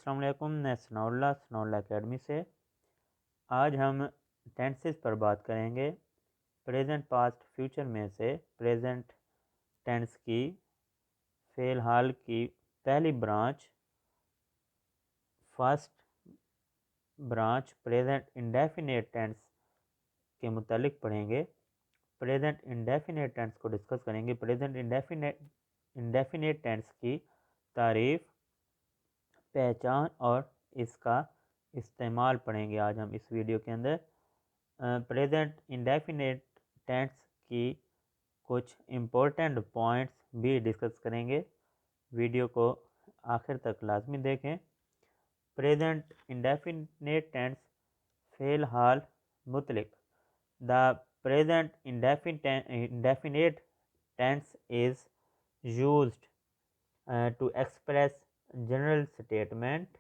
السلام علیکم، میں ثناء اللہ اکیڈمی سے آج ہم ٹینسز پر بات کریں گے۔ پریزنٹ، پاسٹ، فیوچر میں سے پریزنٹ ٹینس کی فی الحال کی پہلی branch, first branch present indefinite tense کے متعلق پڑھیں گے۔ پریزنٹ انڈیفینیٹ ٹینس کو ڈسکس کریں گے۔ پریزنٹ انڈیفینیٹ ٹینس کی تعریف، پہچان اور اس کا استعمال پڑھیں گے آج ہم اس ویڈیو کے اندر۔ پریزنٹ انڈیفینیٹ ٹینس کی کچھ امپورٹنٹ پوائنٹس بھی ڈسکس کریں گے۔ ویڈیو کو آخر تک لازمی دیکھیں۔ پریزنٹ انڈیفینیٹ ٹینس فی الحال مطلق۔ The present indefinite tense is used to express general statement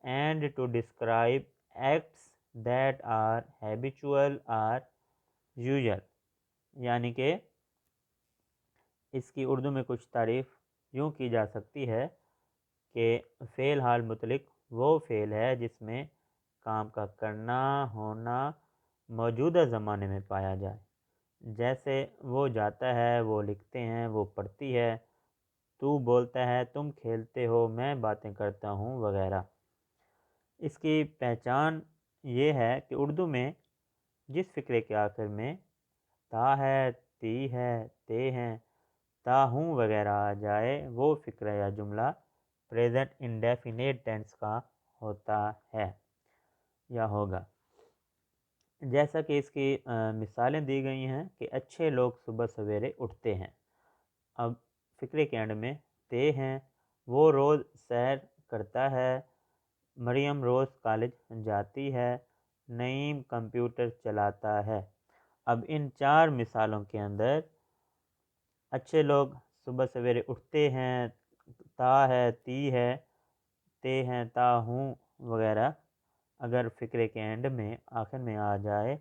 and to describe acts that are habitual or usual، یعنی کہ اس کی اردو میں کچھ تعریف یوں کی جا سکتی ہے کہ فعل الحال مطلق وہ فعل ہے جس میں کام کا کرنا ہونا موجودہ زمانے میں پایا جائے، جیسے وہ جاتا ہے، وہ لکھتے ہیں، وہ پڑھتی ہے، تو بولتا ہے، تم کھیلتے ہو، میں باتیں کرتا ہوں، وغیرہ۔ اس کی پہچان یہ ہے کہ اردو میں جس فقرے کے آخر میں تا ہے، تی ہے، تے ہیں، تا ہوں وغیرہ آ جائے وہ فقرہ یا جملہ پریزنٹ انڈیفینیٹ ٹینس کا ہوتا ہے یا ہوگا۔ جیسا کہ اس کی مثالیں دی گئی ہیں کہ اچھے لوگ صبح سویرے اٹھتے ہیں۔ اب فقرے کے اینڈ میں تے ہیں، وہ روز سیر کرتا ہے، مریم روز کالج جاتی ہے، نعیم کمپیوٹر چلاتا ہے۔ اب ان چار مثالوں کے اندر اچھے لوگ صبح سویرے اٹھتے ہیں، تا ہے، تی ہے، تے ہیں، تا ہوں وغیرہ اگر فقرے کے اینڈ میں آخر میں آ جائے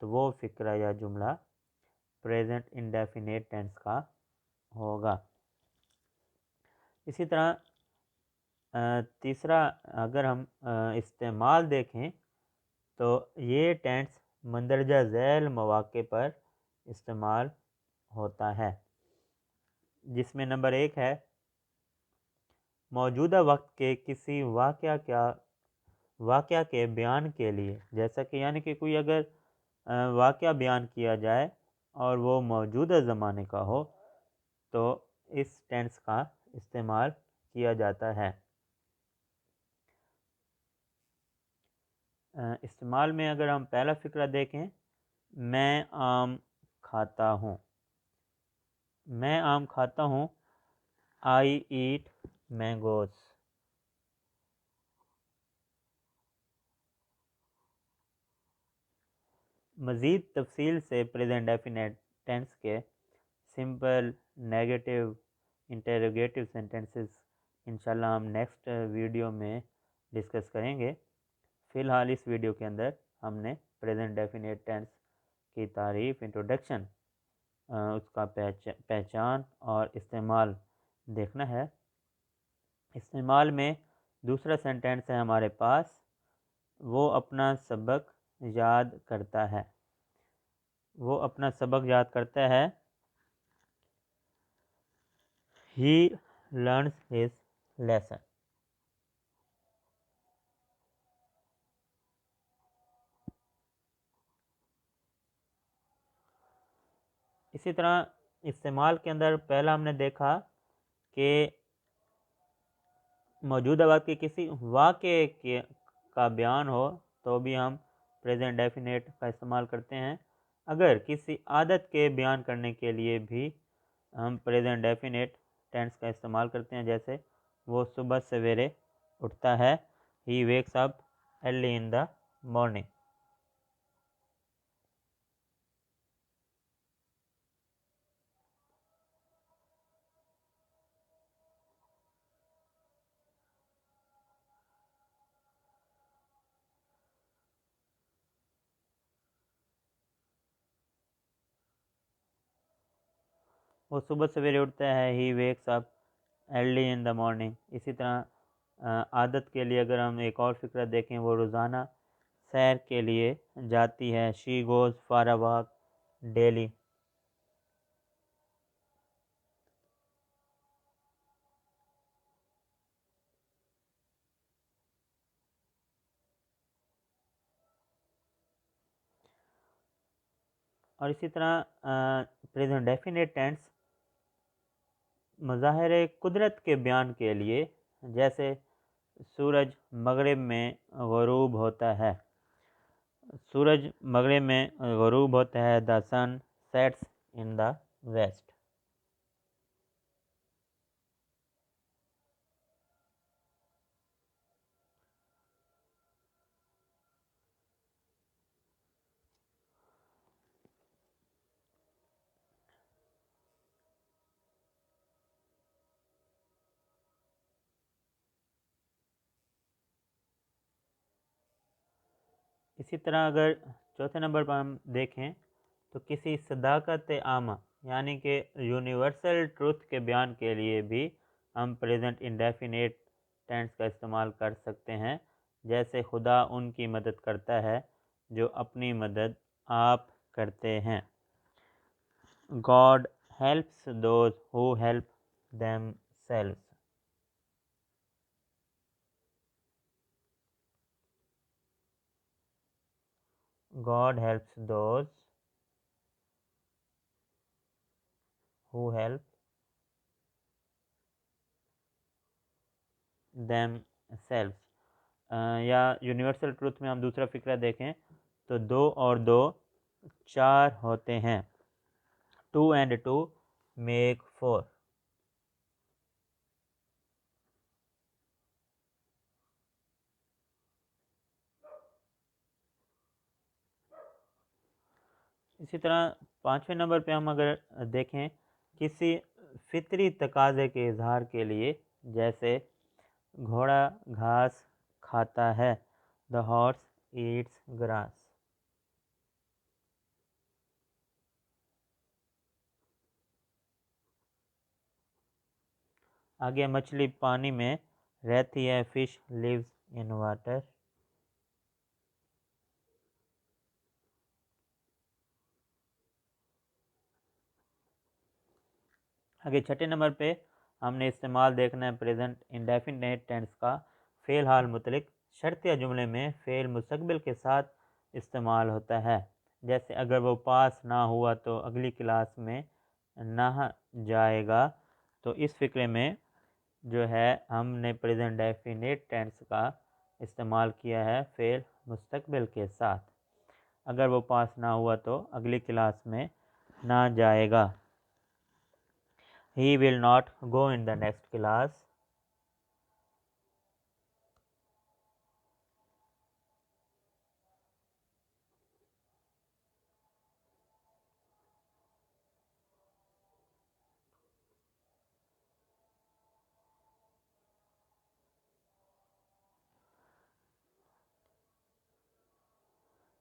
تو وہ فقرہ یا جملہ پریزنٹ انڈیفینیٹ ٹینس کا ہوگا۔ اسی طرح تیسرا اگر ہم استعمال دیکھیں تو یہ ٹینس مندرجہ ذیل مواقع پر استعمال ہوتا ہے، جس میں نمبر 1 ہے موجودہ وقت کے کسی واقعہ کے بیان کے لیے، جیسا کہ یعنی کہ کوئی اگر واقعہ بیان کیا جائے اور وہ موجودہ زمانے کا ہو تو اس ٹینس کا استعمال کیا جاتا ہے۔ استعمال میں اگر ہم پہلا فقرہ دیکھیں، میں آم کھاتا ہوں، میں آم کھاتا ہوں، آئی ایٹ مینگوز۔ مزید تفصیل سے پریزنٹ انڈیفینیٹ ٹینس کے سمپل، نیگیٹو، انٹروگیٹو سینٹنسز انشاءاللہ ہم نیکسٹ ویڈیو میں ڈسکس کریں گے۔ فی الحال اس ویڈیو کے اندر ہم نے پریزنٹ انڈیفینیٹ ٹینس کی تعریف، انٹروڈکشن، اس کا پہچان اور استعمال دیکھنا ہے۔ استعمال میں دوسرا سینٹینس ہے ہمارے پاس، وہ اپنا سبق یاد کرتا ہے، وہ اپنا سبق یاد کرتا ہے، he learns his lesson۔ اسی طرح استعمال کے اندر پہلا ہم نے دیکھا کہ موجودہ وقت کے کسی واقعے کا بیان ہو تو بھی ہم پریزنٹ انڈیفینیٹ کا استعمال کرتے ہیں۔ اگر کسی عادت کے بیان کرنے کے لیے بھی ہم پریزنٹ انڈیفینیٹ ٹینس کا استعمال کرتے ہیں، جیسے وہ صبح سویرے اٹھتا ہے، he wakes up early in the morning۔ وہ صبح سویرے اٹھتا ہے، he wakes up early in the morning۔ اسی طرح عادت کے لیے اگر ہم ایک اور فقرہ دیکھیں، وہ روزانہ سیر کے لیے جاتی ہے. She goes for a walk daily. اور اسی طرح پریزنٹ ڈیفینیٹ ٹینس مظاہر قدرت کے بیان کے لیے، جیسے سورج مغرب میں غروب ہوتا ہے. سورج مغرب میں غروب ہوتا ہے. دا سن سیٹس ان دا ویسٹ. اسی طرح اگر چوتھے نمبر پر ہم دیکھیں تو کسی صداقت عامہ یعنی کہ یونیورسل ٹروتھ کے بیان کے لیے بھی ہم پریزنٹ انڈیفینیٹ ٹینس کا استعمال کر سکتے ہیں، جیسے خدا ان کی مدد کرتا ہے جو اپنی مدد آپ کرتے ہیں. God helps those who help themselves. God helps those who help themselves. یا یونیورسل ٹروتھ میں ہم دوسرا فقرہ دیکھیں تو 2 اور 2 4 ہوتے ہیں. 2 and 2 make 4. اسی طرح پانچویں نمبر پہ ہم اگر دیکھیں کسی فطری تقاضے کے اظہار کے لیے، جیسے گھوڑا گھاس کھاتا ہے. The horse eats grass. آگے مچھلی پانی میں رہتی ہے. Fish lives in water. آگے چھٹے نمبر پہ ہم نے استعمال دیکھنا ہے پریزنٹ انڈیفینیٹ ٹینس کا. فعل حال متعلق شرطیہ جملے میں فعل مستقبل کے ساتھ استعمال ہوتا ہے. جیسے اگر وہ پاس نہ ہوا تو اگلی کلاس میں نہ جائے گا. تو اس فقرے میں جو ہے ہم نے پریزنٹ ڈیفینیٹ ٹینس کا استعمال کیا ہے فعل مستقبل کے ساتھ. اگر وہ پاس نہ ہوا تو اگلی کلاس میں نہ جائے گا. He will not go in the next class.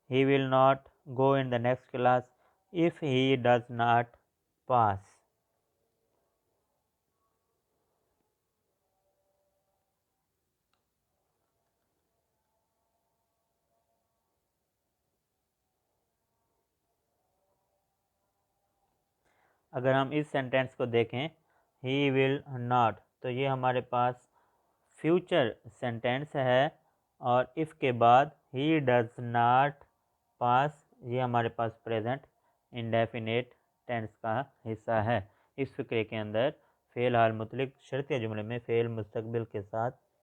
He will not go in the next class if he does not pass. اگر ہم اس سینٹینس کو دیکھیں he will not، تو یہ ہمارے پاس فیوچر سینٹینس ہے، اور if کے بعد he does not pass یہ ہمارے پاس پریزنٹ انڈیفینیٹ ٹینس کا حصہ ہے. اس فقرے کے اندر فعل حال متعلق شرطیہ جملے میں فعل مستقبل کے ساتھ